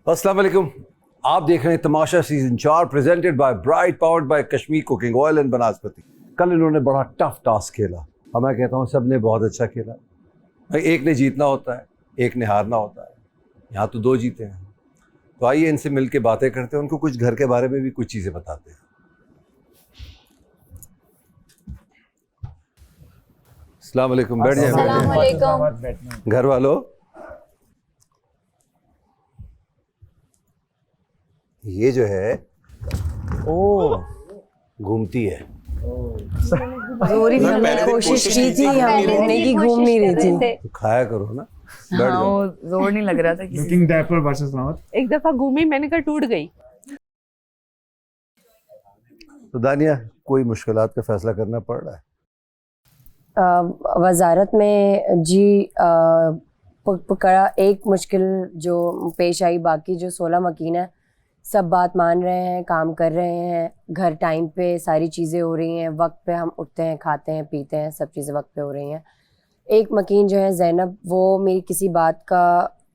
अस्सलाम वालेकुम, आप देख रहे हैं Tamasha season 4 presented by Bright powered by Kashmir cooking oil and बनास्पति। कल इन्होंने बड़ा टफ टास्क खेला और मैं कहता हूँ सब ने बहुत अच्छा खेला। भाई एक ने जीतना होता है, एक ने हारना होता है, यहाँ तो दो जीते हैं। तो आइए इनसे मिल के बातें करते हैं, उनको कुछ घर के बारे में भी कुछ चीज़ें बताते हैं। अस्सलाम वालेकुम, बैठ जाइए घर वालों। ये जो है ओ घूमती है। जोरी भी हमने कोशिश की थी, हम घूमने की घूम नहीं रही थी। तो खाया करो ना। हाँ, वो जोर नहीं लग रहा था किसी लुकिंग डैपर वर्सेस नॉट। एक दफा घूमी, मैंने कहा टूट गई। तो दानिया, कोई मुश्किलात का फैसला करना पड़ रहा है? वजारत में जी पकड़ा एक मुश्किल जो पेश आई, बाकी जो 16 मकीन है सब बात मान रहे हैं, काम कर रहे हैं, घर टाइम पे सारी चीज़ें हो रही हैं, वक्त पे हम उठते हैं, खाते हैं, पीते हैं, सब चीज़ें वक्त पे हो रही हैं। एक मकीन जो है ज़ैनब, वो मेरी किसी बात का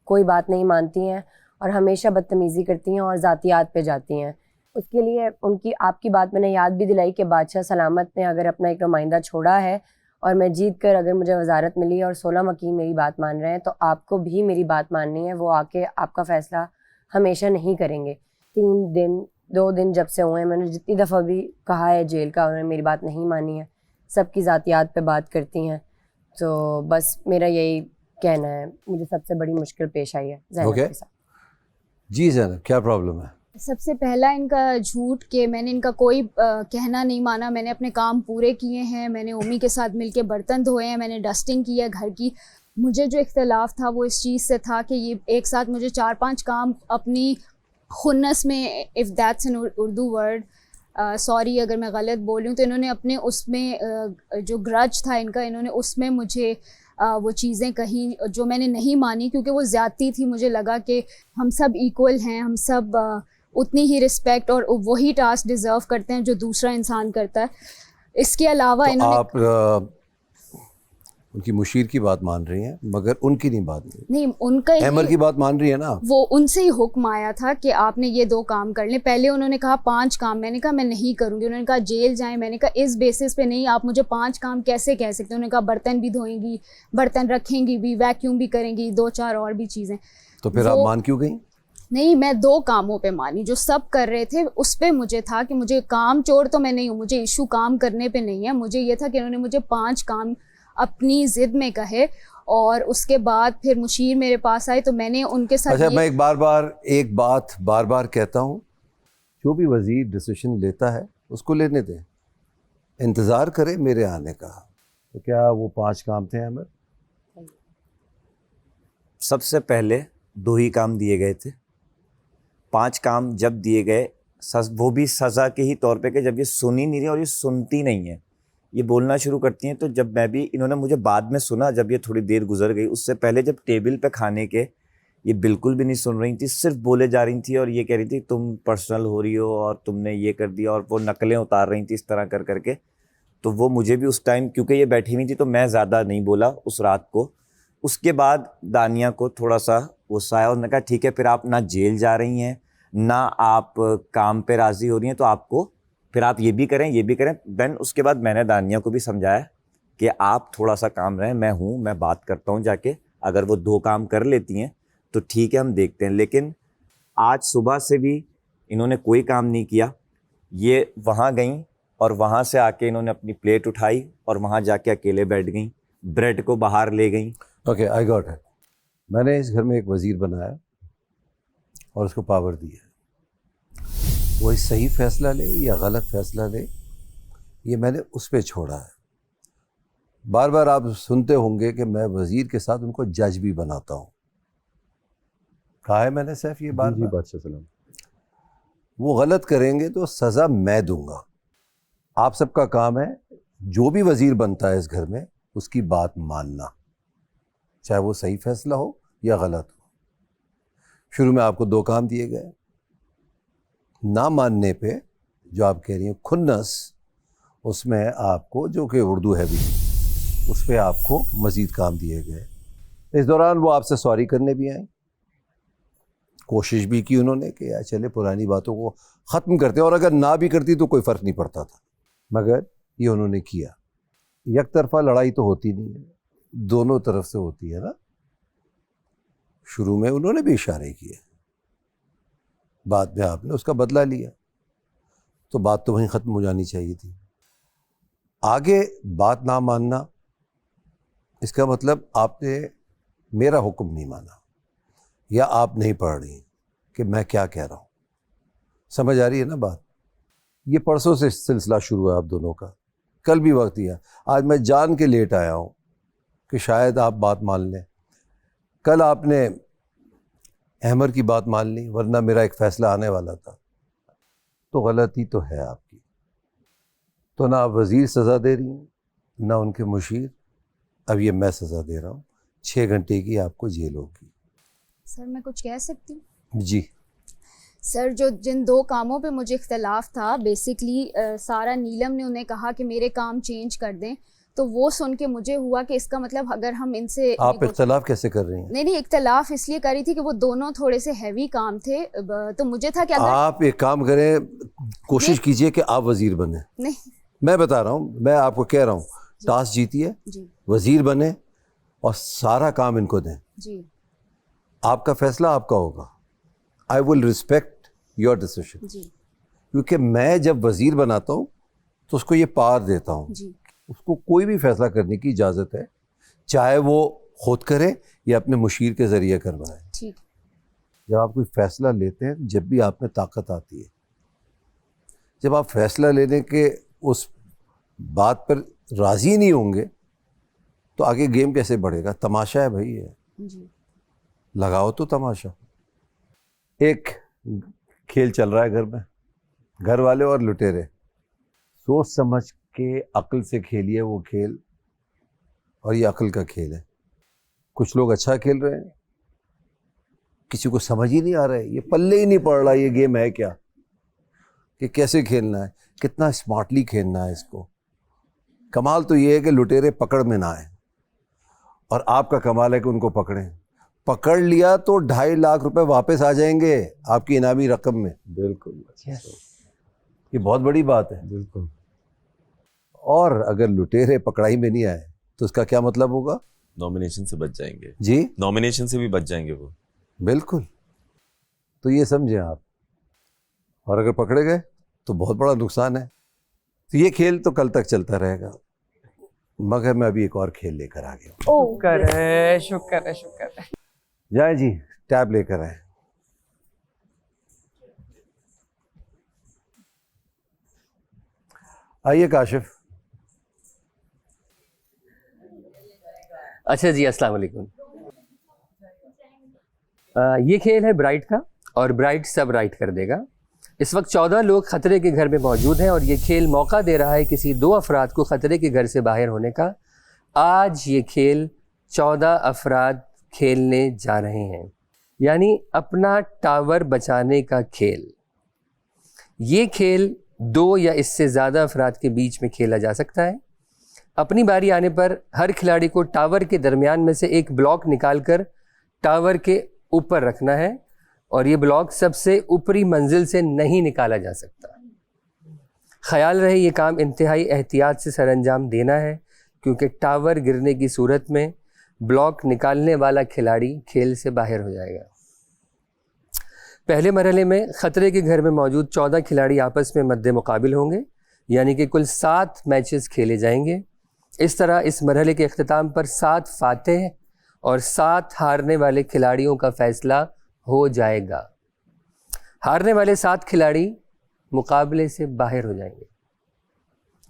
कोई बात नहीं मानती हैं और हमेशा बदतमीज़ी करती हैं और ज़ातियात पे जाती हैं। उसके लिए उनकी आपकी बात मैंने याद भी दिलाई कि बादशाह सलामत ने अगर अपना एक नुमाइंदा छोड़ा है और मैं जीत कर अगर मुझे वजारत मिली और 16 मकीन मेरी बात मान रहे हैं, तो आपको भी मेरी बात माननी है। वो आके आपका फ़ैसला हमेशा नहीं करेंगे। 2 दिन जब से हुए हैं, मैंने जितनी दफ़ा भी कहा है जेल का, उन्होंने मेरी बात नहीं मानी है। सबकी ज़ातियात पे बात करती हैं। तो बस मेरा यही कहना है, मुझे सबसे बड़ी मुश्किल पेश आई है ज़ैनब के साथ। जी ज़ैनब, क्या प्रॉब्लम है? सबसे पहला इनका झूठ कि मैंने इनका कोई कहना नहीं माना। मैंने अपने काम पूरे किए हैं, मैंने उम्मी के साथ मिलके बर्तन धोए हैं, मैंने डस्टिंग की है घर की। मुझे जो इख्तलाफ था वो इस चीज़ से था कि ये एक साथ मुझे 4-5 काम अपनी खुन्नस में, if that's an Urdu word, sorry अगर मैं गलत बोल रही हूँ, तो इन्होंने अपने उसमें जो ग्रज था इनका, इन्होंने उसमें मुझे वो चीज़ें कहीं जो मैंने नहीं मानी, क्योंकि वो ज़्यादती थी। मुझे लगा कि हम सब इक्वल हैं, हम सब उतनी ही रिस्पेक्ट और वही टास्क डिज़र्व करते हैं जो दूसरा इंसान करता है। इसके अलावा तो इन्होंने आप उनकी मुशीर की बात मान रही हैं, मगर उनकी नहीं बात नहीं, उनका अहमर की बात मान रही है ना? वो उनसे ही हुक्म आया था कि आपने ये 2 काम कर लें। पहले उन्होंने कहा 5 काम, मैंने कहा मैं नहीं करूँगी। उन्होंने कहा जेल जाएं, मैंने कहा इस बेसिस पे नहीं, आप मुझे 5 काम कैसे कह सकते हैं। उन्होंने कहा बर्तन भी धोएंगी, बर्तन रखेंगी भी, वैक्यूम भी करेंगी, 2-4 और भी चीज़ें। तो फिर आप मान क्यों गई? नहीं, मैं 2 कामों पे मानी, जो सब कर रहे थे उस पे मुझे था कि मुझे काम चोर तो मैं नहीं हूँ, मुझे इशू काम करने पे नहीं है। मुझे ये था कि उन्होंने मुझे 5 काम अपनी ज़िद में कहे और उसके बाद फिर मुशीर मेरे पास आए तो मैंने उनके साथ अच्छा, मैं एक बात बार बार कहता हूँ, जो भी वज़ीर डिसीजन लेता है उसको लेने दें, इंतज़ार करें मेरे आने का। तो क्या वो 5 काम थे अहमद? सबसे पहले 2 ही काम दिए गए थे। 5 काम जब दिए गए, वो भी सज़ा के ही तौर पे कि जब ये सुन ही नहीं रही और ये सुनती नहीं है, ये बोलना शुरू करती हैं। तो जब मैं भी, इन्होंने मुझे बाद में सुना जब ये थोड़ी देर गुजर गई, उससे पहले जब टेबल पे खाने के, ये बिल्कुल भी नहीं सुन रही थी, सिर्फ बोले जा रही थी और ये कह रही थी तुम पर्सनल हो रही हो और तुमने ये कर दिया, और वो नकलें उतार रही थी इस तरह कर करके। तो वो मुझे भी उस टाइम, क्योंकि ये बैठी हुई थी, तो मैं ज़्यादा नहीं बोला उस रात को। उसके बाद दानिया को थोड़ा सा गुस्सा आया और उन्होंने कहा ठीक है, फिर आप ना जेल जा रही हैं ना आप काम पे राज़ी हो रही हैं, तो आपको फिर आप ये भी करें, ये भी करें। देन उसके बाद मैंने दानिया को भी समझाया कि आप थोड़ा सा काम रहें, मैं बात करता हूँ जाके, अगर वो 2 काम कर लेती हैं तो ठीक है, हम देखते हैं। लेकिन आज सुबह से भी इन्होंने कोई काम नहीं किया। ये वहाँ गईं और वहाँ से आके इन्होंने अपनी प्लेट उठाई और वहाँ जाके अकेले बैठ गईं, ब्रेड को बाहर ले गईं। Okay, I got it. मैंने इस घर में एक वज़ीर बनाया और उसको पावर दी है। वो सही फ़ैसला ले या गलत फ़ैसला ले, ये मैंने उस पे छोड़ा है। बार बार आप सुनते होंगे कि मैं वज़ीर के साथ उनको जज भी बनाता हूँ। कहा है मैंने सैफ ये बात? जी बादशाह सलाम। वो गलत करेंगे तो सज़ा मैं दूंगा। आप सबका काम है, जो भी वज़ीर बनता है इस घर में, उसकी बात मानना, चाहे वो सही फ़ैसला हो या गलत हो। शुरू में आपको 2 काम दिए गए, ना मानने पे जो आप कह रही हैं खुन्नस, उसमें आपको, जो कि उर्दू है भी, उस पर आपको मज़ीद काम दिए गए। इस दौरान वो आपसे सॉरी करने भी आए کوشش بھی کی انہوں نے کہ یار چلے پرانی باتوں کو ختم کرتے ہیں, اور اگر نہ بھی کرتی تو کوئی فرق نہیں پڑتا تھا, مگر یہ انہوں نے کیا. یک طرفہ لڑائی تو ہوتی نہیں ہے, دونوں طرف سے ہوتی ہے نا. شروع میں انہوں نے بھی اشارے کیے, بعد میں آپ نے اس کا بدلہ لیا, تو بات تو وہیں ختم ہو جانی چاہیے تھی. آگے بات نہ ماننا, اس کا مطلب آپ نے میرا حکم نہیں مانا, یا آپ نہیں پڑھ رہی کہ میں کیا کہہ رہا ہوں. سمجھ آ رہی ہے نا بات؟ یہ پرسوں سے سلسلہ شروع ہے آپ دونوں کا, کل بھی وقت دیا. آج میں جان کے لیٹ آیا ہوں کہ شاید آپ بات مان لیں. کل آپ نے احمر کی بات مان لی, ورنہ میرا ایک فیصلہ آنے والا تھا. تو غلطی تو ہے آپ کی. تو نہ آپ وزیر سزا دے رہی ہیں, نہ ان کے مشیر. اب یہ میں سزا دے رہا ہوں, 6 گھنٹے کی آپ کو جیل ہوگی. سر میں کچھ کہہ سکتی ہوں؟ جی. سر جو جن 2 کاموں پہ مجھے اختلاف تھا, بیسکلی سارا نیلم نے انہیں کہا کہ میرے کام چینج کر دیں, تو وہ سن کے مجھے ہوا کہ اس کا مطلب اگر ہم ان سے آپ اختلاف کیسے کر رہی ہیں؟ نہیں, اختلاف اس لیے کری تھی کہ وہ دونوں تھوڑے سے ہیوی کام تھے, تو مجھے تھا کہ اگر آپ ایک کام کریں, کوشش کیجئے کہ آپ وزیر بنیں. نہیں, میں بتا رہا ہوں, میں آپ کو کہہ رہا ہوں, ٹاس جیتی ہے, جی وزیر بنے اور سارا کام ان کو دیں. جی آپ کا فیصلہ آپ کا ہوگا. آئی ول ریسپیکٹ یور ڈیسیشن, جی کیونکہ میں جب وزیر بناتا ہوں تو اس کو یہ پار دیتا ہوں, جی اس کو کوئی بھی فیصلہ کرنے کی اجازت ہے, چاہے وہ خود کرے یا اپنے مشیر کے ذریعے کروائے. ٹھیک. جب آپ کوئی فیصلہ لیتے ہیں, جب بھی آپ میں طاقت آتی ہے, جب آپ فیصلہ لینے کے اس بات پر راضی نہیں ہوں گے تو آگے گیم کیسے بڑھے گا؟ تماشا ہے بھائی, ہے جی لگاؤ تو تماشا. ایک کھیل چل رہا ہے گھر میں, گھر والے اور لٹیرے. سوچ سمجھ کے عقل سے کھیلیے وہ کھیل, اور یہ عقل کا کھیل ہے. کچھ لوگ اچھا کھیل رہے ہیں, کسی کو سمجھ ہی نہیں آ رہا ہے, یہ پلے ہی نہیں پڑ رہا یہ گیم ہے کیا, کہ کیسے کھیلنا ہے, کتنا اسمارٹلی کھیلنا ہے اس کو. کمال تو یہ ہے کہ لٹیرے پکڑ میں نہ آئیں, اور آپ کا کمال ہے کہ ان کو پکڑیں. پکڑ لیا تو 2.5 لاکھ روپے واپس آ جائیں گے آپ کی انعامی رقم میں. بالکل, یہ بہت بڑی بات ہے. بالکل. اور اگر لٹیرے پکڑائی میں نہیں آئے تو اس کا کیا مطلب ہوگا؟ نامینیشن سے بچ جائیں گے. جی, نامینیشن سے بھی بچ جائیں گے وہ. بالکل. تو یہ سمجھیں آپ, اور اگر پکڑے گئے تو بہت بڑا نقصان ہے. تو یہ کھیل تو کل تک چلتا رہے گا, مگر میں ابھی ایک اور کھیل لے کر آ گیا ہوں. شکر ہے, شکر ہے, شکر ہے. جائیں جی, ٹیب لے کر آئیں. آئیے کاشف. اچھا جی, السلام علیکم. یہ کھیل ہے برائٹ کا, اور برائٹ سب رائٹ کر دے گا. اس وقت 14 لوگ خطرے کے گھر میں موجود ہیں, اور یہ کھیل موقع دے رہا ہے کسی 2 افراد کو خطرے کے گھر سے باہر ہونے کا. آج یہ کھیل 14 افراد کھیلنے جا رہے ہیں, یعنی اپنا ٹاور بچانے کا کھیل. یہ کھیل 2 یا اس سے زیادہ افراد کے بیچ میں کھیلا جا سکتا ہے. اپنی باری آنے پر ہر کھلاڑی کو ٹاور کے درمیان میں سے ایک بلاک نکال کر ٹاور کے اوپر رکھنا ہے, اور یہ بلاک سب سے اوپری منزل سے نہیں نکالا جا سکتا. خیال رہے یہ کام انتہائی احتیاط سے سر انجام دینا ہے, کیونکہ ٹاور گرنے کی صورت میں بلاک نکالنے والا کھلاڑی کھیل سے باہر ہو جائے گا. پہلے مرحلے میں خطرے کے گھر میں موجود 14 کھلاڑی آپس میں مد مقابل ہوں گے, یعنی کہ کل 7 میچز کھیلے جائیں گے. اس طرح اس مرحلے کے اختتام پر 7 فاتح اور 7 ہارنے والے کھلاڑیوں کا فیصلہ ہو جائے گا. ہارنے والے 7 کھلاڑی مقابلے سے باہر ہو جائیں گے,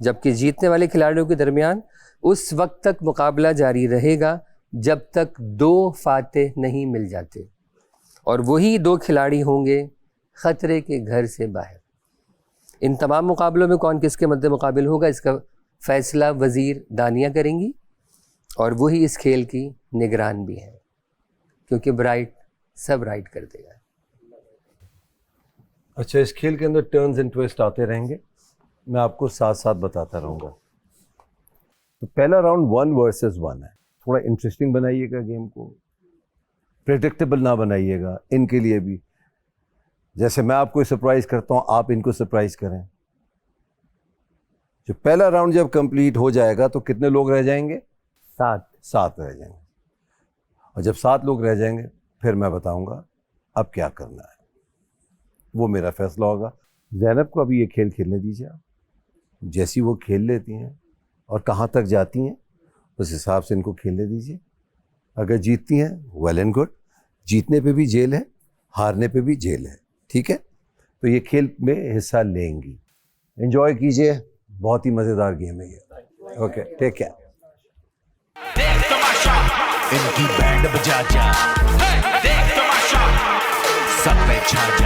جبکہ جیتنے والے کھلاڑیوں کے درمیان اس وقت تک مقابلہ جاری رہے گا جب تک 2 فاتح نہیں مل جاتے, اور وہی 2 کھلاڑی ہوں گے خطرے کے گھر سے باہر. ان تمام مقابلوں میں کون کس کے مد مقابل ہوگا, اس کا فیصلہ وزیر دانیہ کریں گی, اور وہی اس کھیل کی نگران بھی ہیں, کیونکہ برائٹ سب رائٹ کر دے گا. اچھا, اس کھیل کے اندر ٹرنز اینڈ ٹویسٹ آتے رہیں گے, میں آپ کو ساتھ ساتھ بتاتا رہوں گا. تو پہلا راؤنڈ 1 ورسز 1 ہے. تھوڑا انٹرسٹنگ بنائیے گا گیم کو, پریڈکٹیبل نہ بنائیے گا ان کے لیے بھی जैसे मैं आपको सरप्राइज करता हूं, आप इनको सरप्राइज करें। जो पहला राउंड जब कंप्लीट हो जाएगा तो कितने लोग रह जाएंगे? 7 रह जाएंगे। और जब 7 लोग रह जाएंगे फिर मैं बताऊंगा अब क्या करना है, वो मेरा फैसला होगा। ज़ैनब को अभी ये खेल खेलने दीजिए आप। जैसी वो खेल लेती हैं और कहाँ तक जाती हैं उस हिसाब से इनको खेलने दीजिए। अगर जीतती हैं वेल एंड गुड, जीतने पे भी जेल है, हारने पे भी जेल है, ठीक है? तो ये खेल में हिस्सा लेंगी, एंजॉय कीजिए, बहुत ही मज़ेदार गेम है ये। Okay, take care. इनकी बैंड बजा जा, देख तमाशा, सब पे छा जा।